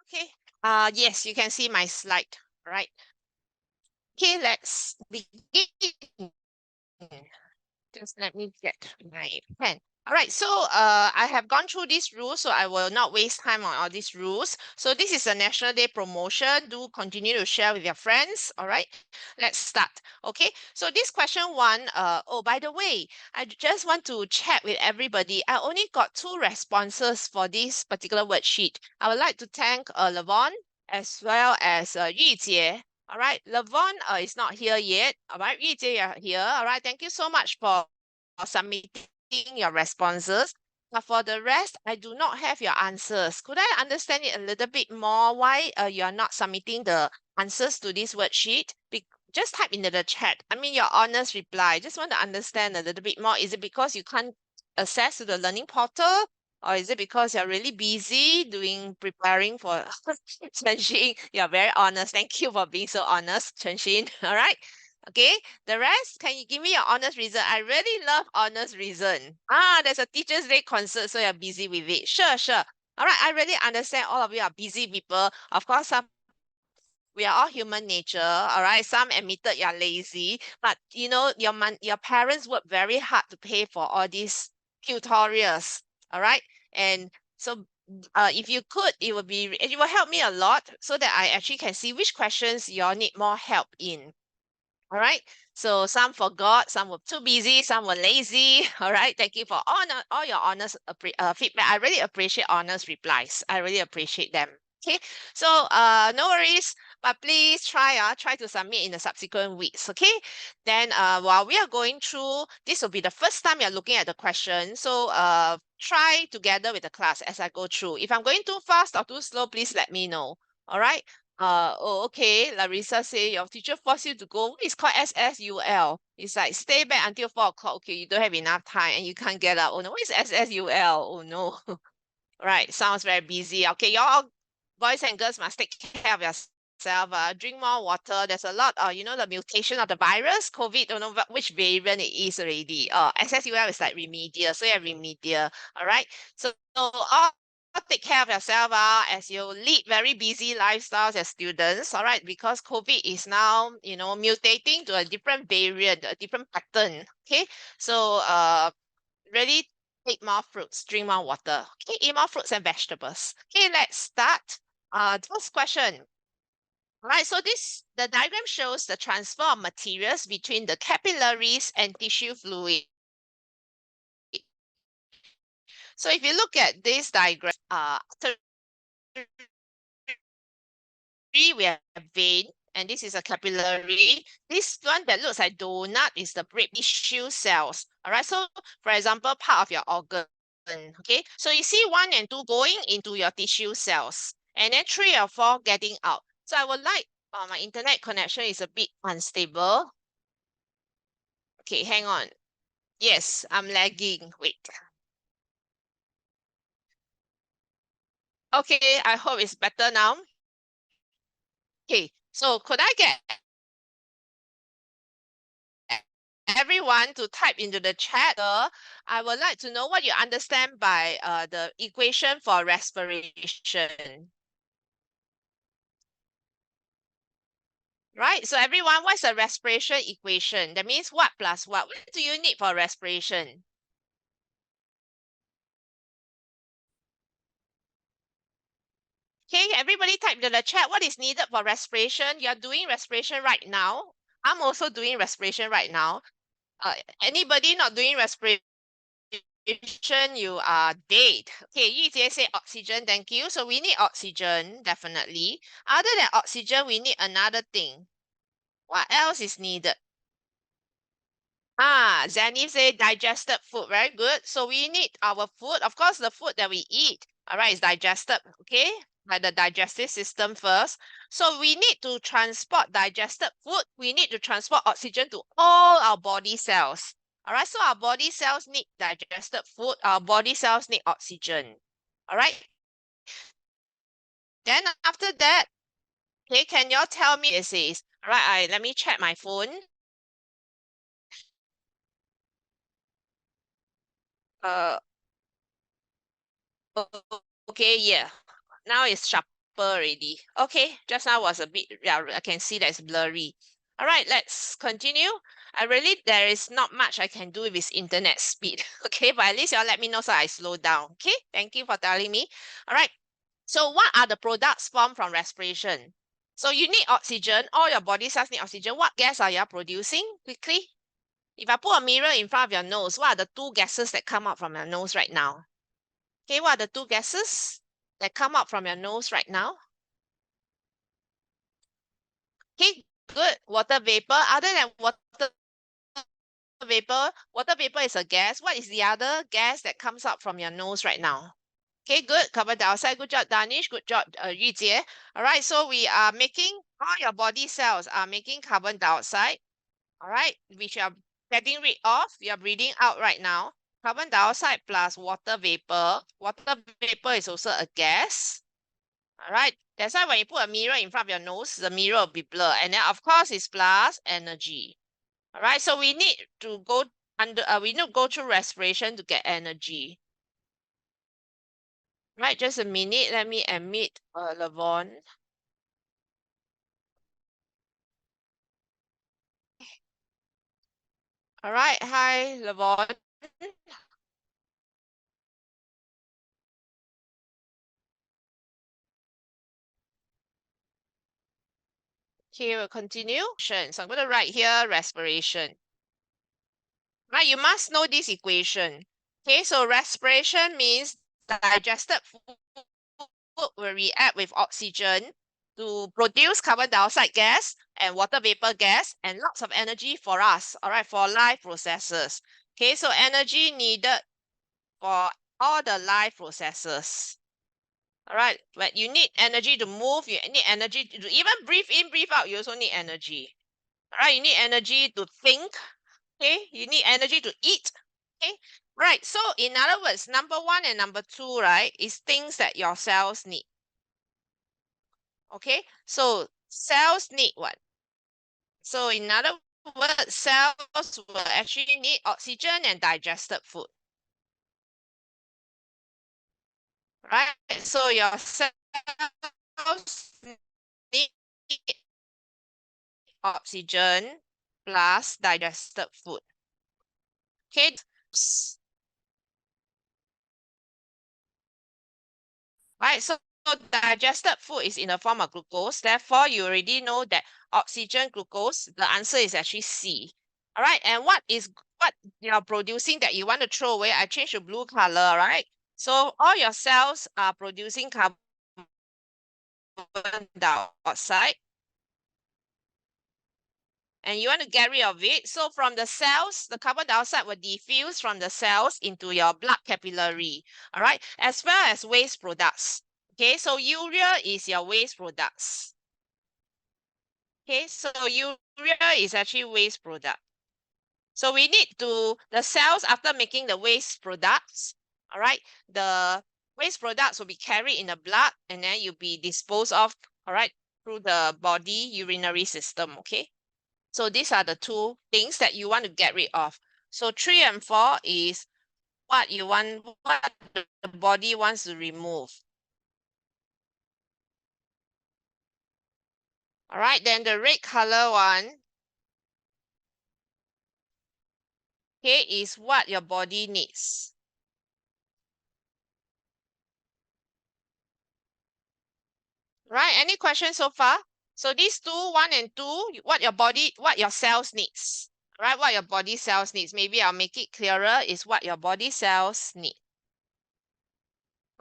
Okay. Yes, you can see my slide, right? Okay, let's begin. Just let me get my pen. All right, so I have gone through these rules, so I will not waste time on all these rules. So this is a National Day promotion. Do continue to share with your friends. All right, let's start. Okay, so this question one, oh, by the way, I just want to chat with everybody. I only got 2 responses for this particular worksheet. I would like to thank Lavon as well as Yujie. All right, Lavon is not here yet. All right, Yujie, you're here. All right, thank you so much for submitting your responses. But for the rest, I do not have your answers. Could I understand it a little bit more why you are not submitting the answers to this worksheet? Just type into the chat. I mean, your honest reply. Just want to understand a little bit more. Is it because you can't access to the learning portal? Or is it because you're really busy preparing for Chen Xin? You're very honest. Thank you for being so honest, Chen Xin. All right. Okay. The rest, can you give me your honest reason? I really love honest reason. There's a Teachers' Day concert, so you're busy with it. Sure, sure. All right. I really understand all of you are busy people. Of course, we are all human nature. All right. Some admitted you're lazy, but you know, your parents work very hard to pay for all these tutorials. All right. And so if you could, it will help me a lot so that I actually can see which questions you all need more help in. All right. So some forgot, some were too busy, some were lazy. All right. Thank you for all your honest feedback. I really appreciate honest replies. I really appreciate them. Okay. So no worries, but please try to submit in the subsequent weeks. Okay. Then while we are going through, this will be the first time you're looking at the question. So try together with the class as I go through. If I'm going too fast or too slow, please let me know. All right. Oh, okay. Larissa say your teacher force you to go. It's called SSUL. It's like stay back until 4 o'clock. Okay, you don't have enough time and you can't get up. Oh no, what is SSUL? Oh no. Right, sounds very busy. Okay, y'all boys and girls must take care of yourself. Drink more water. There's a lot, the mutation of the virus, COVID, don't know which variant it is already. SSUL is like remedial, so you're remedial. All right. So all take care of yourself as you lead very busy lifestyles as students. All right, because COVID is now, mutating to a different variant, a different pattern. Okay. So really take more fruits, drink more water. Okay, eat more fruits and vegetables. Okay, let's start. First question. All right, so the diagram shows the transfer of materials between the capillaries and tissue fluid. So if you look at this diagram, we have vein, and this is a capillary. This one that looks like donut is the red tissue cells. All right, so for example, part of your organ. Okay, so you see 1 and 2 going into your tissue cells, and then 3 or 4 getting out. So I would like, my internet connection is a bit unstable. Okay, hang on. Yes, I'm lagging. Wait. Okay, I hope it's better now. Okay, so could I get everyone to type into the chat? I would like to know what you understand by the equation for respiration. Right? So everyone, what's a respiration equation? That means what plus what? What do you need for respiration? Okay, everybody type into the chat what is needed for respiration. You're doing respiration right now. I'm also doing respiration right now. Anybody not doing respiration, you are dead. Okay, Yujie say oxygen, thank you. So we need oxygen, definitely. Other than oxygen, we need another thing. What else is needed? Zanny say digested food, very good. So we need our food. Of course, the food that we eat, all right, is digested, okay, by the digestive system first. So we need to transport digested food. We need to transport oxygen to all our body cells. All right, so our body cells need digested food. Our body cells need oxygen. All right. Then after that, okay, can y'all tell me this is? All right, let me check my phone. Uh, okay, yeah. Now it's sharp. already. Okay, just now was a bit, yeah, I can see that's blurry. All right, let's continue. There is not much I can do with this internet speed. Okay, but at least y'all let me know so I slow down. Okay, thank you for telling me. All right, so what are the products formed from respiration? So you need oxygen. All your body cells need oxygen. What gas are you producing? Quickly. If I put a mirror in front of your nose, what are the two gases that come out from your nose right now? Okay, what are the two gases that come out from your nose right now? Okay, good. Water vapor. Other than water vapor is a gas. What is the other gas that comes out from your nose right now? Okay, good. Carbon dioxide. Good job, Danish. Good job, Yu Jie. All right, so we are making, all your body cells are making carbon dioxide. All right, which you are getting rid of. You are breathing out right now. Carbon dioxide plus water vapor. Water vapor is also a gas. All right, that's why when you put a mirror in front of your nose, the mirror will be blurred. And then, of course, it's plus energy. All right, so we need to go we need to go through respiration to get energy. Right, just a minute. Let me admit Lavon. All right, hi, Lavon. Okay, we'll continue. So I'm going to write here respiration. Right, you must know this equation. Okay, so respiration means digested food will react with oxygen to produce carbon dioxide gas and water vapor gas and lots of energy for us, all right, for life processes. Okay, so energy needed for all the life processes. All right, but you need energy to move, you need energy to even breathe in, breathe out, you also need energy. All right, you need energy to think, okay, you need energy to eat, okay, right. So in other words, number one and number two, right, is things that your cells need. Okay, so cells need what? So in other words, cells will actually need oxygen and digested food, right? So your cells need oxygen plus digested food. Okay, right? So digested food is in the form of glucose. Therefore, you already know that oxygen, glucose, the answer is actually C. All right, and what you're producing that you want to throw away? I change to blue color, right? So all your cells are producing carbon dioxide, and you want to get rid of it. So from the cells, the carbon dioxide will diffuse from the cells into your blood capillary, all right, as well as waste products. Okay, so urea is your waste products. Okay, so urea is actually waste product. So we need to, the cells after making the waste products, all right, the waste products will be carried in the blood and then you'll be disposed of, all right, through the body urinary system, okay? So these are the two things that you want to get rid of. So 3 and 4 is what the body wants to remove. All right, then the red color one, okay, is what your body needs. Right, any questions so far? So these two, 1 and 2, what your cells needs, right? What your body cells needs. Maybe I'll make it clearer is what your body cells need.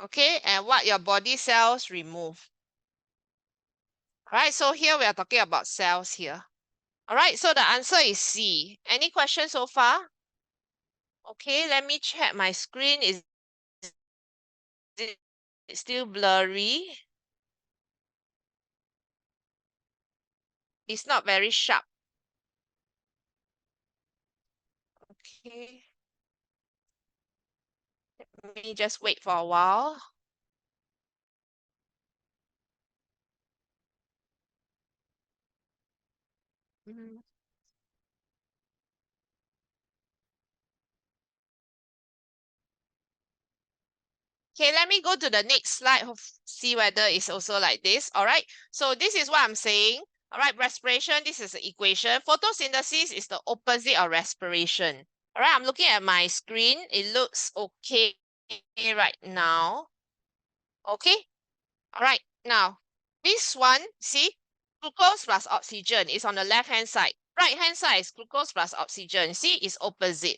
Okay, and what your body cells remove. All right, so here we are talking about cells here. All right, so the answer is C. Any questions so far? Okay, let me check my screen. Is it still blurry? It's not very sharp. Okay. Let me just wait for a while. Mm. Okay, let me go to the next slide, see whether it's also like this. All right, so this is what I'm saying. All right, respiration, this is the equation. Photosynthesis is the opposite of respiration. All right, I'm looking at my screen. It looks okay right now. Okay, all right, now this one, see, glucose plus oxygen is on the left-hand side. Right-hand side is glucose plus oxygen. See, it's opposite.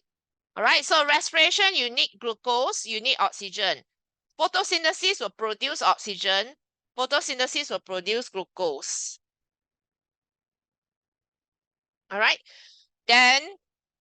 All right, so respiration, you need glucose, you need oxygen. Photosynthesis will produce oxygen. Photosynthesis will produce glucose. All right. Then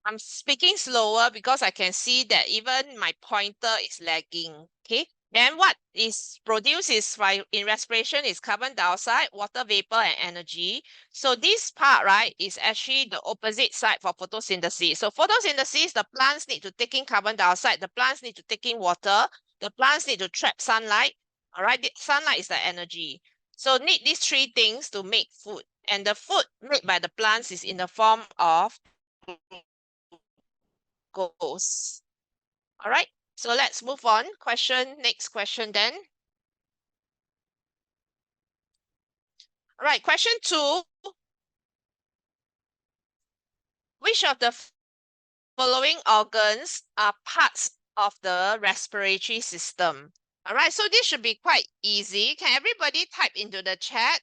I'm speaking slower because I can see that even my pointer is lagging. Okay. Then what is produced is in respiration is carbon dioxide, water vapor, and energy. So this part, right, is actually the opposite side for photosynthesis. So photosynthesis, the plants need to take in carbon dioxide, the plants need to take in water, the plants need to trap sunlight. All right, the sunlight is the energy. So need these three things to make food. And the food made by the plants is in the form of glucose. All right, so let's move on. Next question then. All right, question 2. Which of the following organs are parts of the respiratory system? All right, so this should be quite easy. Can everybody type into the chat?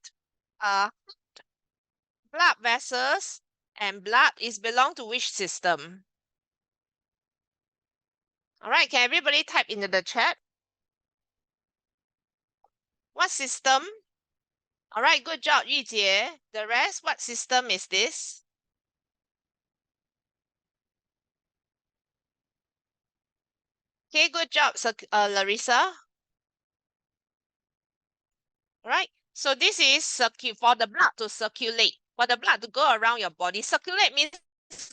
Blood vessels and blood is belong to which system? All right, can everybody type into the chat? What system? All right, good job, Yujie. The rest, what system is this? Okay, good job, Larissa. All right, so this is for the blood to circulate, for the blood to go around your body. Circulate means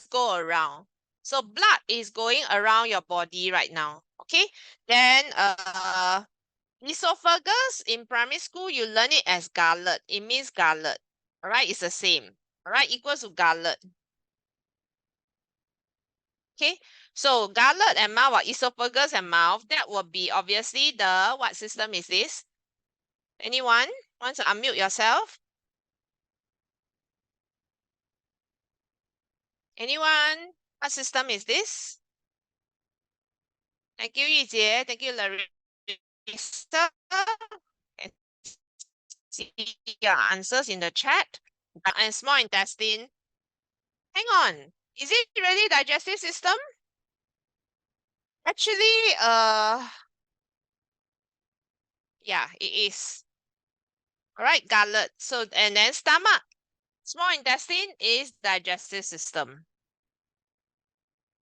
go around. So blood is going around your body right now. Okay, then esophagus in primary school, you learn it as gullet. It means gullet. All right, it's the same. All right, equals to gullet. Okay, so gullet and mouth or esophagus and mouth, that will be obviously the, what system is this? Anyone wants to unmute yourself? Anyone? What system is this? Thank you, Yijie. Thank you, Larissa. Can see your answers in the chat. And small intestine. Hang on. Is it really digestive system? Actually, yeah, it is. All right, gullet. So, and then stomach. Small intestine is digestive system.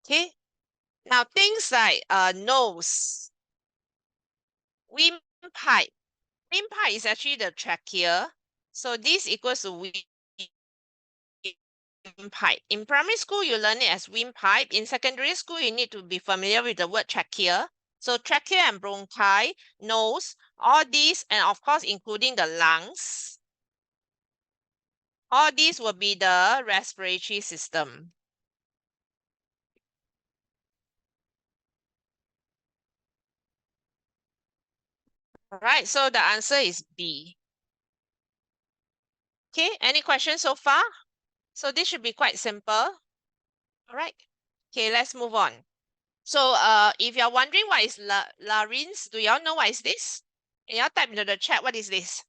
Okay. Now things like nose, windpipe. Windpipe is actually the trachea. So this equals to windpipe. In primary school, you learn it as windpipe. In secondary school, you need to be familiar with the word trachea. So trachea and bronchi, nose, all these, and of course, including the lungs. All these will be the respiratory system. All right, so the answer is B. Okay, any questions so far? So this should be quite simple. All right. Okay, let's move on. So if you're wondering what is larynx, do y'all know what is this? Can y'all type into the chat, what is this?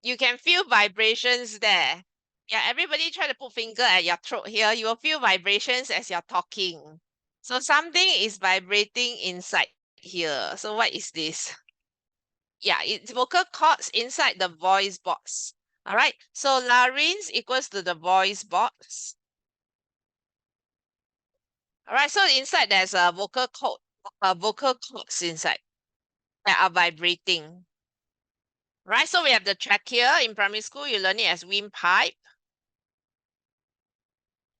You can feel vibrations there. Yeah, everybody try to put finger at your throat here. You will feel vibrations as you're talking. So something is vibrating inside here. So what is this? Yeah, it's vocal cords inside the voice box. All right, so larynx equals to the voice box. All right, so inside there's a vocal cords inside that are vibrating. Right, so we have the trachea. In primary school, you learn it as windpipe.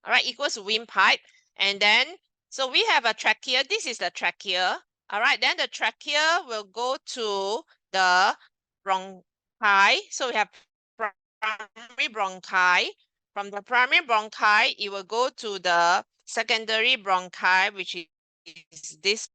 All right, equals to windpipe. And then, so we have a trachea. This is the trachea. All right, then the trachea will go to the bronchi. So we have primary bronchi. From the primary bronchi, it will go to the secondary bronchi, which is this